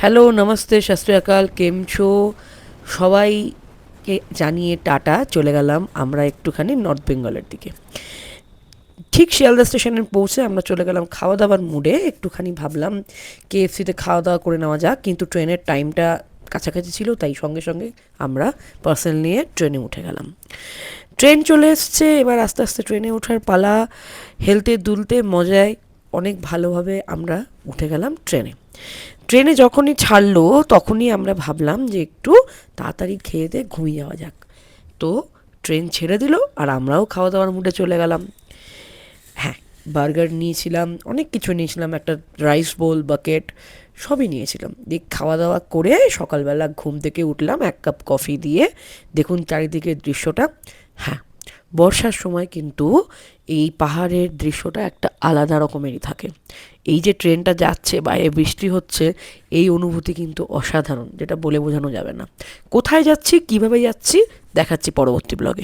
Hello, namaste, সত শ্রী আকাল, কেম ছো? সবাইকে জানিয়ে টাটা, চলে গেলাম আমরা একটুখানি নর্থ বেঙ্গলের দিকে। ঠিক শিয়ালদা স্টেশনে পৌঁছে আমরা চলে গেলাম খাওয়া দাওয়ার মুডে। একটুখানি ভাবলাম কেএফসিতে খাওয়া দাওয়া করে নেওয়া যাক, কিন্তু ট্রেনের টাইমটা কাছাকাছি ছিল, তাই সঙ্গে সঙ্গে আমরা পার্সেল নিয়ে ট্রেনে উঠে গেলাম। ট্রেন চলে এসছে, এবার আস্তে আস্তে ট্রেনে ওঠার পালা। হেলতে দুলতে মজায় অনেক ভালোভাবে আমরা উঠে গেলাম ট্রেনে। ট্রেনে যখনই ছাড়লো তখনই আমরা ভাবলাম যে একটু তাড়াতাড়ি খেয়ে দিয়ে ঘুমিয়ে যাওয়া যাক। তো ট্রেন ছেড়ে দিল আর আমরাও খাওয়া দাওয়ার মুডে চলে গেলাম। হ্যাঁ, বার্গার নিয়েছিলাম, অনেক কিছু নিয়েছিলাম, একটা রাইস বোল, বাকেট, সবই নিয়েছিলাম। দিয়ে খাওয়া দাওয়া করে সকালবেলা ঘুম থেকে উঠলাম এক কাপ কফি দিয়ে। দেখুন চারিদিকের দৃশ্যটা। হ্যাঁ, বর্ষার সময় কিন্তু এই পাহাড়ের দৃশ্যটা একটা আলাদা রকমেরই থাকে। এই যে ট্রেনটা যাচ্ছে, বাইরে বৃষ্টি হচ্ছে, এই অনুভূতি কিন্তু অসাধারণ, যেটা বলে বোঝানো যাবে না। কোথায় যাচ্ছি, কিভাবে যাচ্ছি, দেখাচ্ছি পরবর্তী ব্লগে।